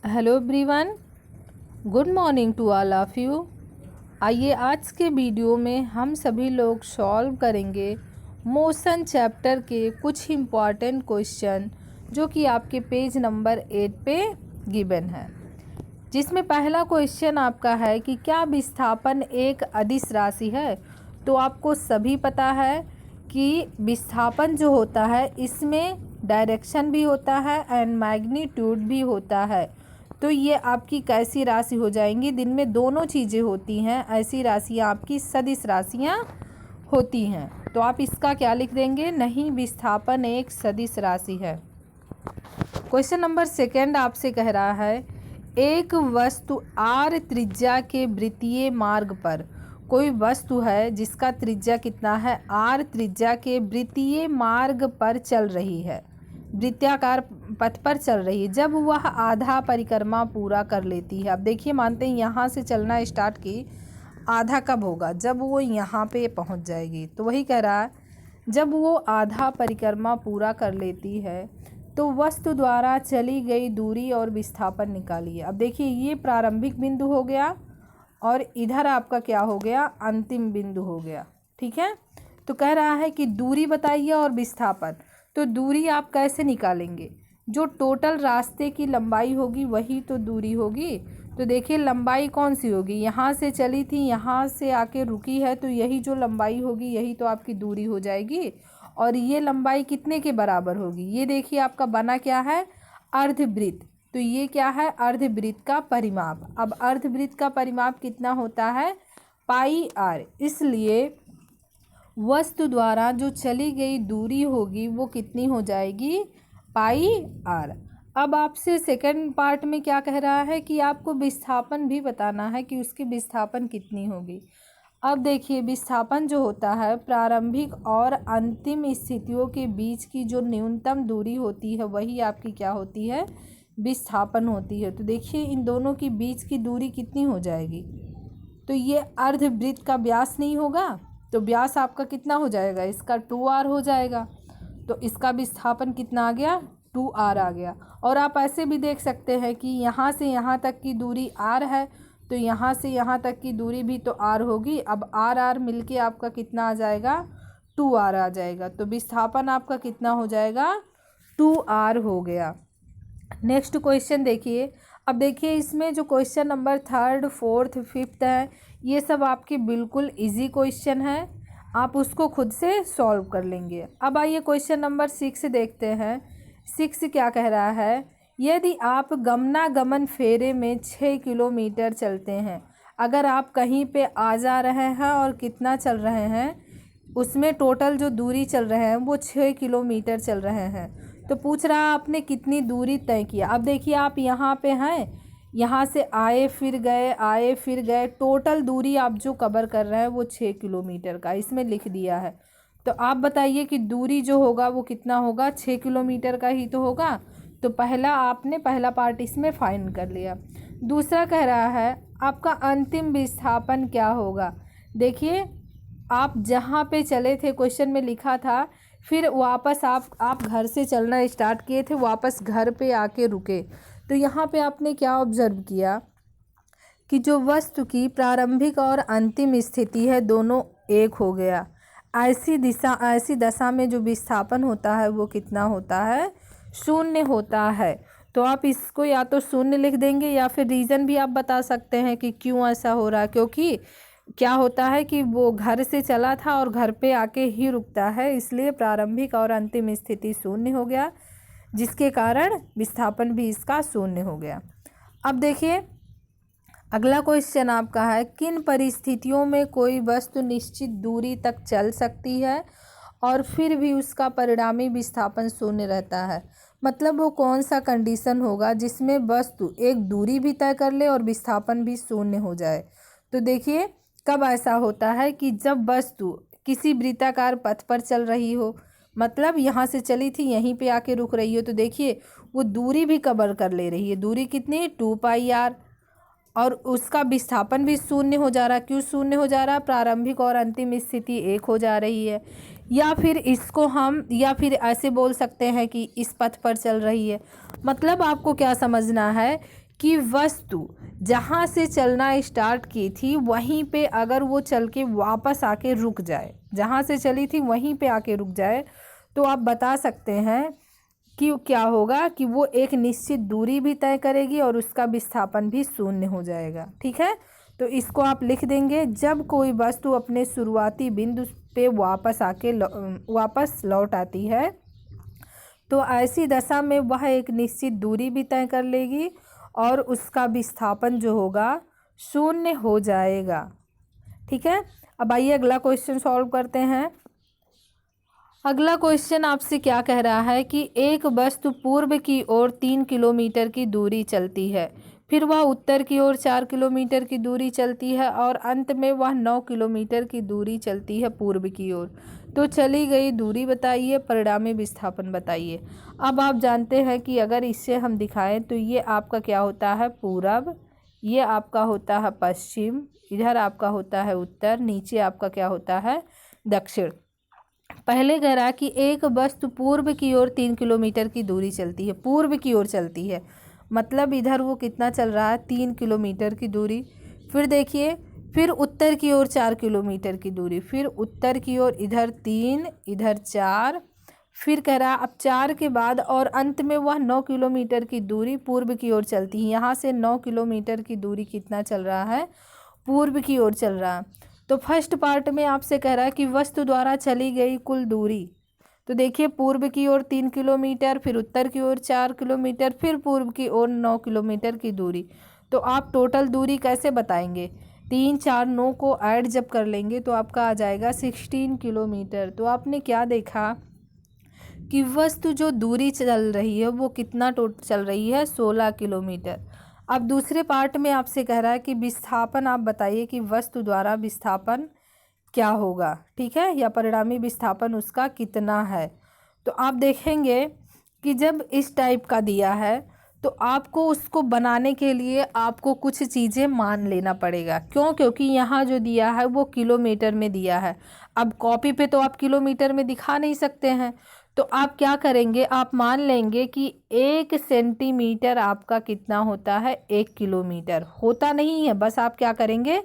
Hello everyone, good morning to all of you. आइए आज के वीडियो में हम सभी लोग सॉल्व करेंगे मोशन चैप्टर के कुछ इम्पॉर्टेंट क्वेश्चन जो कि आपके पेज नंबर 8 पे गिवन है। जिसमें पहला क्वेश्चन आपका है कि क्या विस्थापन एक अदिश राशि है। तो आपको सभी पता है कि विस्थापन जो होता है इसमें डायरेक्शन भी होता है एंड मैग्नीट्यूड भी होता है। तो ये आपकी कैसी राशि हो जाएंगी, दिन में दोनों चीज़ें होती हैं, ऐसी राशियाँ आपकी सदिश राशियाँ होती हैं। तो आप इसका क्या लिख देंगे, नहीं विस्थापन एक सदिश राशि है। क्वेश्चन नंबर 2 आपसे कह रहा है एक वस्तु आर त्रिज्या के वृत्तीय मार्ग पर, कोई वस्तु है जिसका त्रिज्या कितना है, आर त्रिज्या के वृत्तीय मार्ग पर चल रही है, वृत्ताकार पथ पर चल रही है। जब वह आधा परिक्रमा पूरा कर लेती है, अब देखिए मानते हैं यहाँ से चलना स्टार्ट की, आधा कब होगा, जब वो यहाँ पे पहुँच जाएगी। तो वही कह रहा है जब वो आधा परिक्रमा पूरा कर लेती है तो वस्तु द्वारा चली गई दूरी और विस्थापन निकालिए। अब देखिए ये प्रारंभिक बिंदु हो गया और इधर आपका क्या हो गया, अंतिम बिंदु हो गया। ठीक है, तो कह रहा है कि दूरी बताइए और विस्थापन। तो दूरी आप कैसे निकालेंगे, जो टोटल रास्ते की लंबाई होगी वही तो दूरी होगी। तो देखिए लंबाई कौन सी होगी, यहाँ से चली थी यहाँ से आके रुकी है, तो यही जो लंबाई होगी यही तो आपकी दूरी हो जाएगी। और ये लंबाई कितने के बराबर होगी, ये देखिए आपका बना क्या है, अर्धवृत्त। तो ये क्या है, अर्धवृत्त का परिमाप। अब अर्धवृत्त का परिमाप कितना होता है, पाई आर। इसलिए वस्तु द्वारा जो चली गई दूरी होगी वो कितनी हो जाएगी, पाई आर। अब आपसे सेकंड पार्ट में क्या कह रहा है कि आपको विस्थापन भी बताना है कि उसकी विस्थापन कितनी होगी। अब देखिए विस्थापन जो होता है प्रारंभिक और अंतिम स्थितियों के बीच की जो न्यूनतम दूरी होती है वही आपकी क्या होती है, विस्थापन होती है। तो देखिए इन दोनों के बीच की दूरी कितनी हो जाएगी, तो ये अर्धवृत्त का व्यास नहीं होगा, तो व्यास आपका कितना हो जाएगा, इसका 2r हो जाएगा। तो इसका विस्थापन कितना आ गया, 2r आ गया। और आप ऐसे भी देख सकते हैं कि यहाँ से यहाँ तक की दूरी r है, तो यहाँ से यहाँ तक की दूरी भी तो r होगी। अब r मिलके आपका कितना आ जाएगा, 2r आ जाएगा। तो विस्थापन आपका कितना हो जाएगा, 2r हो गया। नेक्स्ट क्वेश्चन देखिए। अब देखिए इसमें जो क्वेश्चन नंबर 3, 4, 5 है ये सब आपके बिल्कुल इजी क्वेश्चन है, आप उसको खुद से सॉल्व कर लेंगे। अब आइए क्वेश्चन नंबर 6 देखते हैं। 6 क्या कह रहा है, यदि आप गमनागमन फेरे में 6 किलोमीटर चलते हैं, अगर आप कहीं पे आ जा रहे हैं और कितना चल रहे हैं, उसमें टोटल जो दूरी चल रहे हैं वो 6 किलोमीटर चल रहे हैं, तो पूछ रहा है आपने कितनी दूरी तय किया। अब देखिए आप यहाँ पे हैं, यहाँ से आए फिर गए, टोटल दूरी आप जो कवर कर रहे हैं वो 6 किलोमीटर का इसमें लिख दिया है। तो आप बताइए कि दूरी जो होगा वो कितना होगा, 6 किलोमीटर का ही तो होगा। तो आपने पहला पार्ट इसमें फाइंड कर लिया। दूसरा कह रहा है आपका अंतिम विस्थापन क्या होगा। देखिए आप जहाँ पे चले थे, क्वेश्चन में लिखा था, फिर वापस आप घर से चलना स्टार्ट किए थे, वापस घर पे आके रुके। तो यहाँ पे आपने क्या ऑब्जर्व किया कि जो वस्तु की प्रारंभिक और अंतिम स्थिति है दोनों एक हो गया। ऐसी दशा में जो विस्थापन होता है वो कितना होता है, 0 होता है। तो आप इसको या तो 0 लिख देंगे या फिर रीज़न भी आप बता सकते हैं कि क्यों ऐसा हो रहा है, क्योंकि क्या होता है कि वो घर से चला था और घर पे आके ही रुकता है, इसलिए प्रारंभिक और अंतिम स्थिति 0 हो गया, जिसके कारण विस्थापन भी इसका 0 हो गया। अब देखिए अगला क्वेश्चन आपका है, किन परिस्थितियों में कोई वस्तु निश्चित दूरी तक चल सकती है और फिर भी उसका परिणामी विस्थापन 0 रहता है। मतलब वो कौन सा कंडीशन होगा जिसमें वस्तु एक दूरी भी तय कर ले और विस्थापन भी 0 हो जाए। तो देखिए कब ऐसा होता है कि जब वस्तु किसी वृत्ताकार पथ पर चल रही हो, मतलब यहाँ से चली थी यहीं पे आके रुक रही हो, तो देखिए वो दूरी भी कवर कर ले रही है। दूरी कितनी, 2πr, और उसका विस्थापन भी 0 हो जा रहा। क्यों 0 हो जा रहा, प्रारंभिक और अंतिम स्थिति एक हो जा रही है। या फिर इसको हम या फिर ऐसे बोल सकते हैं कि इस पथ पर चल रही है। मतलब आपको क्या समझना है कि वस्तु जहाँ से चलना स्टार्ट की थी वहीं पे अगर वो चल के वापस आके रुक जाए, जहाँ से चली थी वहीं पे आके रुक जाए, तो आप बता सकते हैं कि क्या होगा कि वो एक निश्चित दूरी भी तय करेगी और उसका विस्थापन भी शून्य हो जाएगा। ठीक है, तो इसको आप लिख देंगे, जब कोई वस्तु अपने शुरुआती बिंदु पे वापस लौट आती है तो ऐसी दशा में वह एक निश्चित दूरी भी तय कर लेगी और उसका विस्थापन जो होगा शून्य हो जाएगा। ठीक है, अब आइए अगला क्वेश्चन सॉल्व करते हैं। अगला क्वेश्चन आपसे क्या कह रहा है कि एक वस्तु पूर्व की ओर 3 किलोमीटर की दूरी चलती है, फिर वह उत्तर की ओर 4 किलोमीटर की दूरी चलती है और अंत में वह 9 किलोमीटर की दूरी चलती है पूर्व की ओर। तो चली गई दूरी बताइए, परिणामी विस्थापन बताइए। अब आप जानते हैं कि अगर इससे हम दिखाएं तो ये आपका क्या होता है पूरब, ये आपका होता है पश्चिम, इधर आपका होता है उत्तर, नीचे आपका क्या होता है दक्षिण। पहले कह रहा कि एक वस्तु पूर्व की ओर 3 किलोमीटर की दूरी चलती है, पूर्व की ओर चलती है मतलब इधर वो कितना चल रहा है 3 किलोमीटर की दूरी। फिर देखिए, फिर उत्तर की ओर 4 किलोमीटर की दूरी, फिर उत्तर की ओर इधर 3 इधर 4, फिर कह रहा अब 4 के बाद और अंत में वह 9 किलोमीटर की दूरी पूर्व की ओर चलती है। यहाँ से 9 किलोमीटर की दूरी कितना चल रहा है पूर्व की ओर चल रहा है। तो फर्स्ट पार्ट में आपसे कह रहा है कि वस्तु द्वारा चली गई कुल दूरी, तो देखिए पूर्व की ओर 3 किलोमीटर, फिर उत्तर की ओर 4 किलोमीटर, फिर पूर्व की ओर 9 किलोमीटर की दूरी। तो आप टोटल दूरी कैसे बताएंगे, 3 4 9 को ऐड जब कर लेंगे तो आपका आ जाएगा 16 किलोमीटर। तो आपने क्या देखा कि वस्तु जो दूरी चल रही है वो कितना टोटल चल रही है 16 किलोमीटर। अब दूसरे पार्ट में आपसे कह रहा है कि विस्थापन आप बताइए कि वस्तु द्वारा विस्थापन क्या होगा, ठीक है, या परिणामी विस्थापन उसका कितना है। तो आप देखेंगे कि जब इस टाइप का दिया है तो आपको उसको बनाने के लिए आपको कुछ चीज़ें मान लेना पड़ेगा। क्यों? क्योंकि यहाँ जो दिया है वो किलोमीटर में दिया है। अब कॉपी पे तो आप किलोमीटर में दिखा नहीं सकते हैं, तो आप क्या करेंगे, आप मान लेंगे कि 1 सेंटीमीटर आपका कितना होता है 1 किलोमीटर होता नहीं है, बस आप क्या करेंगे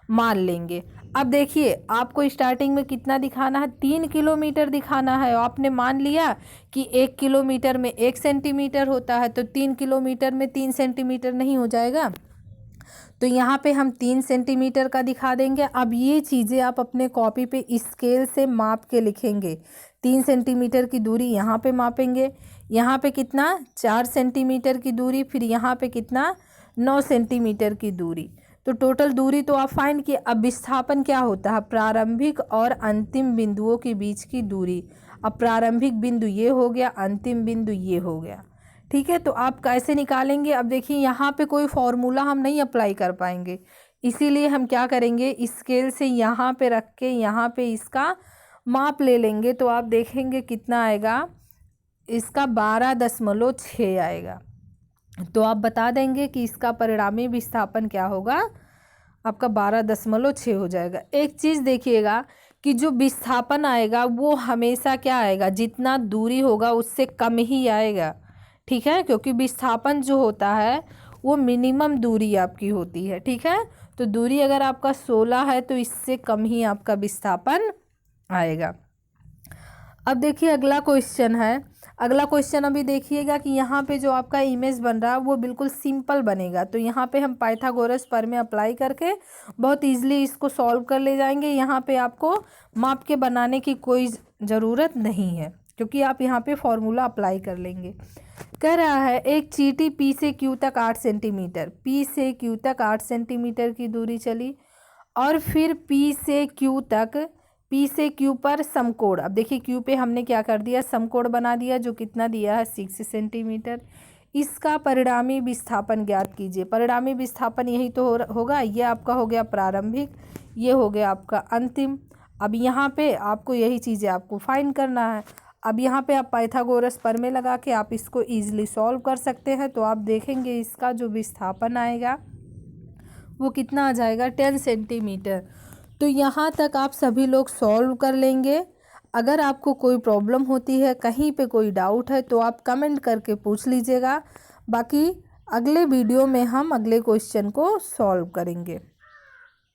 मान लेंगे। अब देखिए आपको स्टार्टिंग में कितना दिखाना है 3 किलोमीटर दिखाना है, आपने मान लिया कि 1 किलोमीटर में 1 सेंटीमीटर होता है, तो 3 किलोमीटर में 3 सेंटीमीटर नहीं हो जाएगा, तो यहाँ पे हम 3 सेंटीमीटर का दिखा देंगे। अब ये चीज़ें आप अपने कॉपी पे स्केल से माप के लिखेंगे। 3 सेंटीमीटर की दूरी यहाँ पे मापेंगे, यहाँ पे कितना 4 सेंटीमीटर की दूरी, फिर यहाँ पे कितना 9 सेंटीमीटर की दूरी। तो टोटल दूरी तो आप फाइंड किए। अब विस्थापन क्या होता है, प्रारंभिक और अंतिम बिंदुओं के बीच की दूरी। अब प्रारंभिक बिंदु ये हो गया, अंतिम बिंदु ये हो गया, ठीक है। तो आप कैसे निकालेंगे, अब देखिए यहाँ पे कोई फॉर्मूला हम नहीं अप्लाई कर पाएंगे, इसीलिए हम क्या करेंगे स्केल से यहाँ पे रख के यहाँ पे इसका माप ले लेंगे। तो आप देखेंगे कितना आएगा, इसका 12.6 आएगा। तो आप बता देंगे कि इसका परिणामी विस्थापन क्या होगा, आपका 12.6 हो जाएगा। एक चीज़ देखिएगा कि जो विस्थापन आएगा वो हमेशा क्या आएगा, जितना दूरी होगा उससे कम ही आएगा, ठीक है, क्योंकि विस्थापन जो होता है वो मिनिमम दूरी आपकी होती है, ठीक है। तो दूरी अगर आपका 16 है तो इससे कम ही आपका विस्थापन आएगा। अब देखिए अगला क्वेश्चन है। अगला क्वेश्चन अभी देखिएगा कि यहाँ पे जो आपका इमेज बन रहा है वो बिल्कुल सिंपल बनेगा। तो यहाँ पे हम पाइथागोरस प्रमेय अप्लाई करके बहुत इजीली इसको सॉल्व कर ले जाएंगे। यहाँ पे आपको माप के बनाने की कोई ज़रूरत नहीं है, क्योंकि आप यहाँ पे फॉर्मूला अप्लाई कर लेंगे। कह रहा है एक चींटी पी से क्यू तक 8 सेंटीमीटर, पी से क्यू तक 8 सेंटीमीटर की दूरी चली और फिर पी से क्यू पर समकोण। अब देखिए क्यू पे हमने क्या कर दिया, समकोण बना दिया, जो कितना दिया है 6 सेंटीमीटर। इसका परिणामी विस्थापन ज्ञात कीजिए। परिणामी विस्थापन यही तो होगा, ये आपका हो गया प्रारंभिक, ये हो गया आपका अंतिम। अब यहाँ पे आपको यही चीज़ें आपको फाइंड करना है। अब यहाँ पे आप पाइथागोरस प्रमेय लगा के आप इसको ईजिली सॉल्व कर सकते हैं। तो आप देखेंगे इसका जो विस्थापन आएगा वो कितना आ जाएगा 10 सेंटीमीटर। तो यहाँ तक आप सभी लोग सॉल्व कर लेंगे। अगर आपको कोई प्रॉब्लम होती है, कहीं पे कोई डाउट है, तो आप कमेंट करके पूछ लीजिएगा। बाकी अगले वीडियो में हम अगले क्वेश्चन को सॉल्व करेंगे।